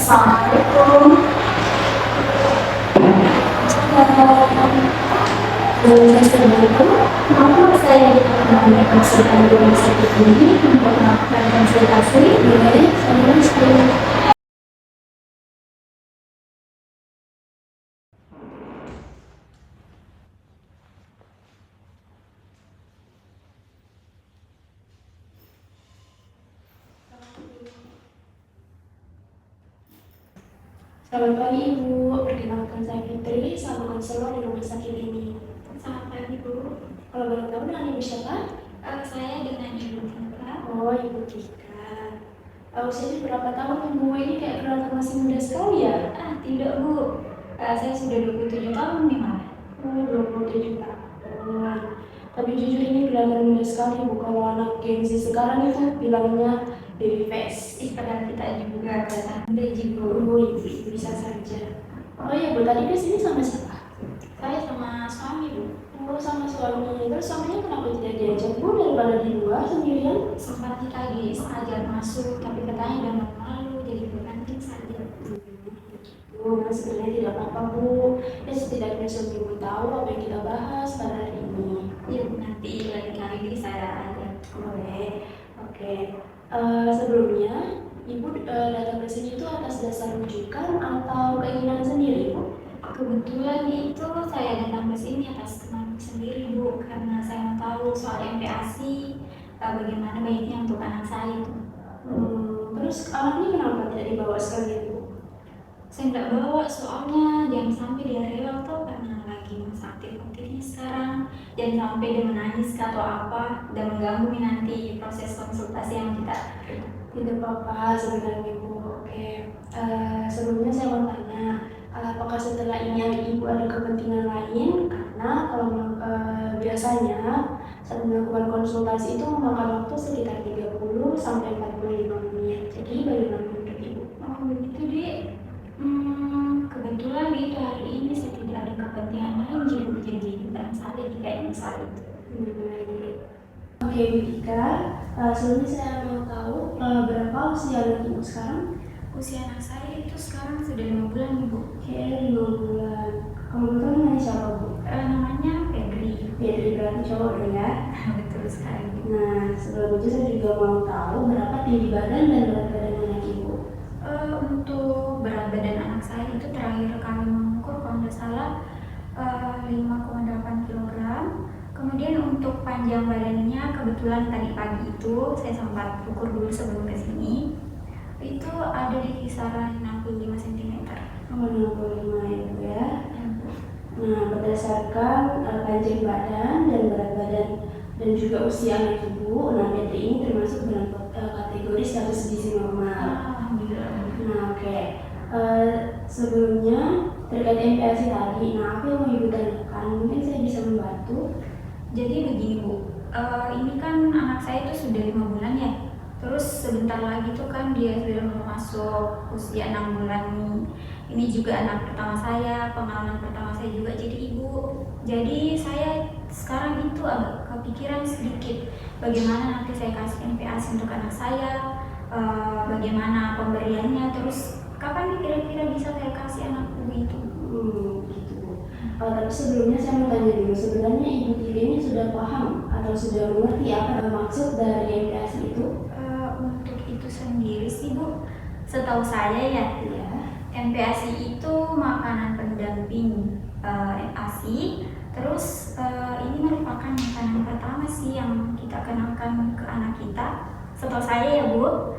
Assalamualaikum. Assalamualaikum. Maaf saya dikonsultasi di rumah sakit ini untuk melakukan konsultasi. Boleh saya sekali. Selamat pagi Ibu, perkenalkan saya Fitri, sama konselor di rumah sakit ini. Selamat pagi Bu. Kalau boleh tahu dengan Ibu siapa? Saya dengan Ibu Tika. Oh, Ibu Tika. Usianya berapa tahun Ibu? Ini kayak kelihatan masih muda sekali ya? Tidak Bu, saya sudah 27 tahun nih malah. Oh, 27 tahun. Tapi jujur ini kelihatan muda sekali Bu. Kalau anak Gen Z sekarang itu bilangnya baby face. Padahal kita juga kelihatan muda Bu. Oh, Ibu bisa saja. Oh iya Bu, tadi kesini sama siapa? Saya sama suami Bu. Oh, sama suami. Terus suaminya kenapa tidak diajak Bu daripada di luar sendirian? Sempat kita diajak masuk, tapi katanya udah malu, jadi berganti saja. Nah, sebenarnya tidak apa-apa Bu. Ya setidaknya suami Ibu tahu apa yang kita bahas pada hari ini. Ya Bu, nanti lain kali saya ajak. Boleh. Oke. Sebelumnya Ibu datang ke sini itu atas dasar rujukan atau keinginan sendiri Bu? Kebetulan itu saya datang ke sini atas kemauan sendiri Bu, karena saya mau tahu soal MPASI, bagaimana baiknya untuk anak saya itu. Terus anaknya kenapa tidak dibawa sekalian Bu? Saya nggak bawa soalnya jangan sampai dia rewel tuh, karena lagi masa aktif-aktifnya sekarang. Jangan sampai dia menangis atau apa dan mengganggu nanti proses konsultasi yang kita. Tidak apa-apa sebenarnya Bu. Oke. Sebelumnya saya mau tanya, apakah setelah ini Ibu ada kepentingan lain? Karena kalau biasanya saat melakukan konsultasi itu memakan waktu sekitar 30 sampai 45 menit. Jadi bagaimana menurut Ibu? Oh begitu Dek. Kebetulan itu hari ini saya tidak ada kepentingan lain jadi bukan saya jika ini saat itu. Oke Bu Tika, sebelumnya saya mau tahu berapa usia anak Ibu sekarang? Usia anak saya itu sekarang sudah 5 bulan Ibu. Oke, 5 bulan. Kamu betul namanya siapa Bu? Namanya Febri. Febri berarti cowok ya? Betul sekali. Nah, sebelum itu saya juga mau tahu berapa tinggi badan dan berat badan anak Ibu? Untuk berat badan anak saya itu terakhir kali mengukur kalau nggak salah 5,8 kg. Kemudian untuk panjang badannya kebetulan tadi pagi itu saya sempat ukur dulu sebelum kesini, itu ada di kisaran 65 cm. 65 itu ya. Nah, berdasarkan panjang badan dan berat badan dan juga usia anak Ibu, nah Febri ini termasuk dalam kategori status gizi normal. Alhamdulillah. Nah, oke. Sebelumnya terkait MPASI tadi, nah apa yang mau Ibu tanyakan? Mungkin saya bisa membantu. Jadi begini Bu, ini kan anak saya itu sudah 5 bulan ya. Terus sebentar lagi tuh kan dia sudah mau masuk usia 6 bulan nih. Ini juga anak pertama saya, pengalaman pertama saya juga jadi ibu. Jadi saya sekarang itu agak kepikiran sedikit bagaimana nanti saya kasih MPASI untuk anak saya, bagaimana pemberiannya, terus kapan nih kira-kira bisa saya kasih anakku gitu. Gitu. Tapi sebelumnya saya mau tanya dulu, sebenarnya Ibu Tiri ini sudah paham atau sudah mengerti apa maksud dari MPASI itu? Untuk itu sendiri sih Bu, setahu saya ya, MPASI itu makanan pendamping ASI. Terus ini merupakan makanan pertama sih yang kita kenalkan ke anak kita. Setahu saya ya Bu,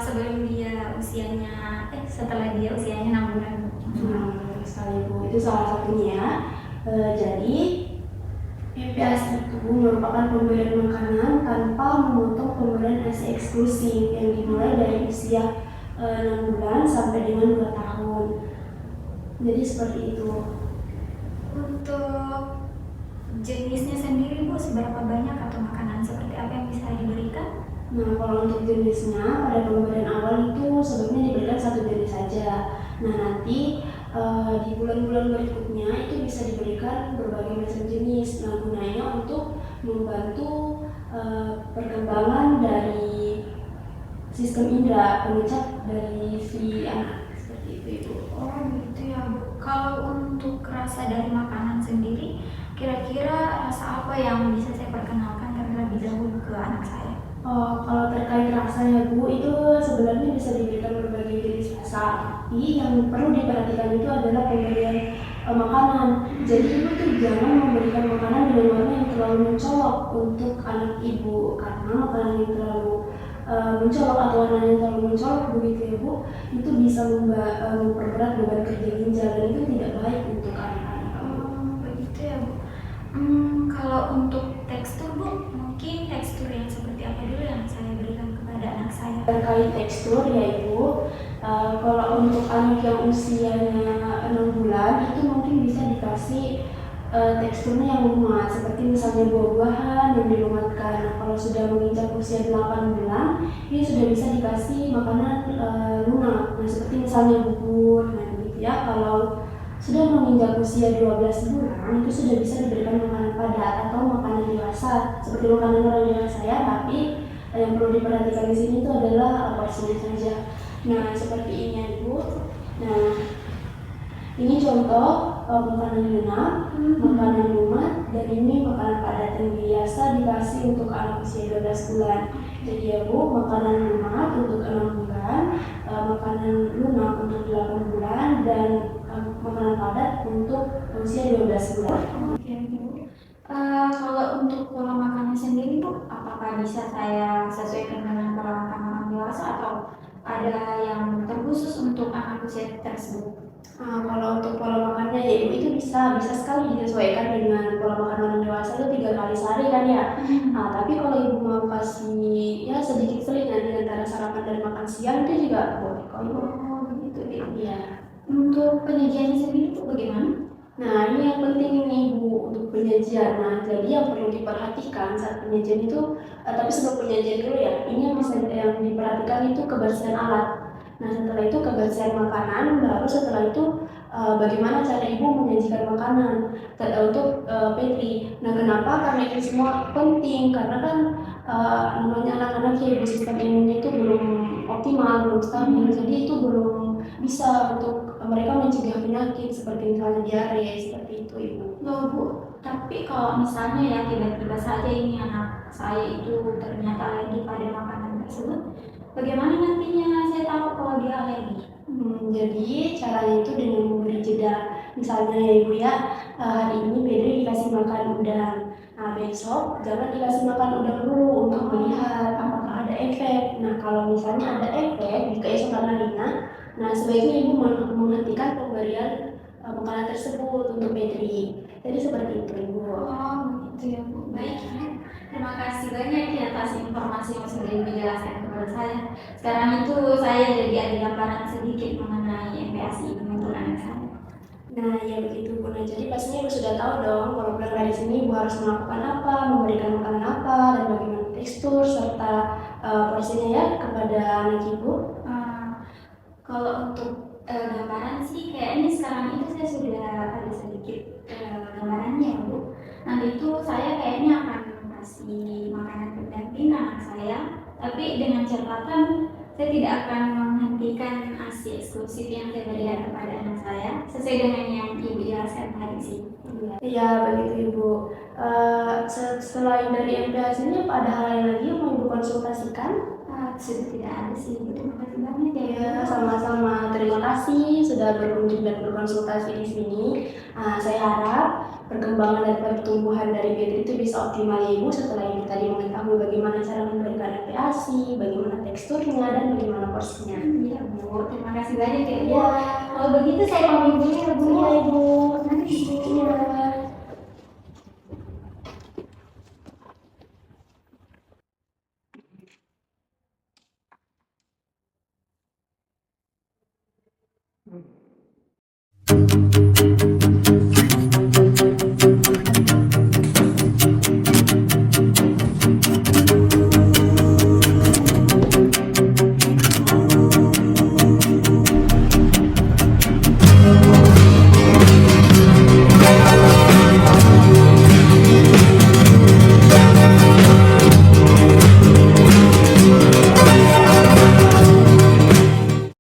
sebelum dia usianya, setelah dia usianya 6 bulan. Betul sekali Bu, itu salah satunya. Jadi MPASI itu merupakan pemberian makanan tanpa memotong pemberian ASI eksklusif yang dimulai dari usia 6 bulan sampai dengan 2 tahun. Jadi seperti itu. Untuk jenisnya sendiri Bu, seberapa banyak atau makanan seperti apa yang bisa diberikan? Nah, kalau untuk jenisnya pada pemberian awal itu sebaiknya diberikan satu jenis saja. Nah, nanti di bulan-bulan berikutnya itu bisa diberikan berbagai macam jenis. Nah, gunanya untuk membantu perkembangan dari sistem indera pengucap dari si anak, seperti itu Ibu. Oh gitu ya Bu. Kalau untuk rasa dari makanan sendiri, kira-kira rasa apa yang bisa saya perkenalkan terlebih dahulu ke anak saya? Kalau terkait rasanya Bu, itu sebenarnya bisa diberikan berbagai jenis rasa. Tapi yang perlu diperhatikan itu adalah pemberian makanan. Jadi Ibu tuh jangan memberikan makanan dengan warna yang terlalu mencolok untuk anak Ibu, karena makanan yang terlalu mencolok atau warnanya yang terlalu mencolok begitu ya Bu, itu bisa memperberat beban kerja ginjal dan itu tidak baik untuk anak-anak. Begitu ya Bu. Kalau untuk tekstur Bu, mungkin tekstur yang seperti apa dulu yang saya berikan kepada anak saya? Terkait tekstur ya Ibu, kalau untuk anak yang usianya 6 bulan itu mungkin bisa dikasih teksturnya yang lumat, seperti misalnya buah-buahan yang dilumatkan. Nah, kalau sudah menginjak usia 8 bulan, ini sudah bisa dikasih makanan lunak. Nah, seperti misalnya bubur, nah begitu ya. Kalau sudah menginjak usia 12 bulan, itu sudah bisa diberikan makanan padat atau makanan dewasa, seperti makanan orang dewasa ya, tapi yang perlu diperhatikan di sini itu adalah porsinya saja. Nah, seperti ini ya Ibu. Nah, ini contoh makanan lunak, makanan lumat, dan ini makanan padat yang biasa dikasih untuk anak usia 12 bulan. Jadi ya Bu, makanan lumat untuk 6 bulan, makanan lunak untuk 8 bulan, dan makanan padat untuk usia 12 bulan. Oke Bu. Kalau untuk pola makannya sendiri Bu, apakah bisa saya sesuaikan dengan pola makan orang dewasa atau ada yang terkhusus untuk anak usia tersebut? Kalau untuk pola makannya ya Ibu, itu bisa sekali disesuaikan dengan pola makan orang dewasa itu 3 kali sehari kan ya. Tapi kalau Ibu mau kasih ya sedikit selingan antara sarapan dan makan siang itu juga boleh kok Ibu. Begitu ya. Iya. Untuk penyajiannya sendiri itu bagaimana? Nah, ini yang penting ini Bu untuk penyajian. Nah, jadi yang perlu diperhatikan saat penyajian itu, tapi sebelum penyajian dulu ya, ini yang diperhatikan itu kebersihan alat. Nah, setelah itu kebersihan makanan, baru setelah itu bagaimana cara Ibu menyajikan makanan untuk Petri. Nah, kenapa? Karena itu semua penting, karena kan namanya anak-anak ya Ibu, sistem imunnya itu belum optimal, belum stabil, jadi itu belum bisa untuk mereka mencegah penyakit seperti misalnya diare, seperti itu Ibu. Loh Bu, tapi kalau misalnya ya tiba-tiba saja ini anak saya itu ternyata alergi pada makanan tersebut, bagaimana nantinya saya tahu kalau dia alergi? Jadi caranya itu dengan memberi jeda. Misalnya ya Ibu ya, hari ini Pedri dikasih makan udang. Nah, besok jangan dikasih makan udang dulu untuk melihat apakah ada efek. Nah, kalau misalnya ada efek di keesokan harinya, nah sebaiknya Ibu menghentikan pemberian makanan tersebut untuk Pedri. Jadi seperti itu Ibu. Oh begitu ya Bu. Baik. Terima kasih banyak ya atas informasi yang sudah Ibu jelaskan kepada saya. Sekarang itu saya jadi ada gambaran sedikit mengenai MPASI ini untuk anak saya. Nah, ya begitu Bu. Nah, jadi pastinya Ibu sudah tahu dong kalau pulang dari sini Ibu harus melakukan apa, memberikan makanan apa, dan bagaimana tekstur serta porsinya ya kepada anak Ibu. Kalau untuk gambaran sih kayaknya sekarang itu saya sudah ada sedikit gambarannya ya Bu. Nanti itu saya kayaknya akan kasih makanan pendamping anak saya, tapi dengan catatan saya tidak akan menghentikan memberikan ASI eksklusif yang saya berikan kepada anak saya sesuai dengan yang Ibu jelaskan tadi sih. Iya, begitu Ibu. Selain dari MPAS ini, apa ada hal lain lagi yang mau Ibu konsultasikan? Sudah tidak ada sih Ibu. Terima kasih banyak ya. Ya, sama-sama. Terima kasih sudah berkunjung dan berkonsultasi di sini. Saya harap perkembangan dan pertumbuhan dari Fitri itu bisa optimal ya Ibu setelah Ibu tadi mengetahui bagaimana cara memberikan MPASI, bagaimana teksturnya, dan bagaimana porsinya. Iya Bu, terima kasih banyak ya Bu. Ya, Kalau begitu saya pamit dulu ya Bu. iya Ibu. Nanti Bu. Iya. Hmm.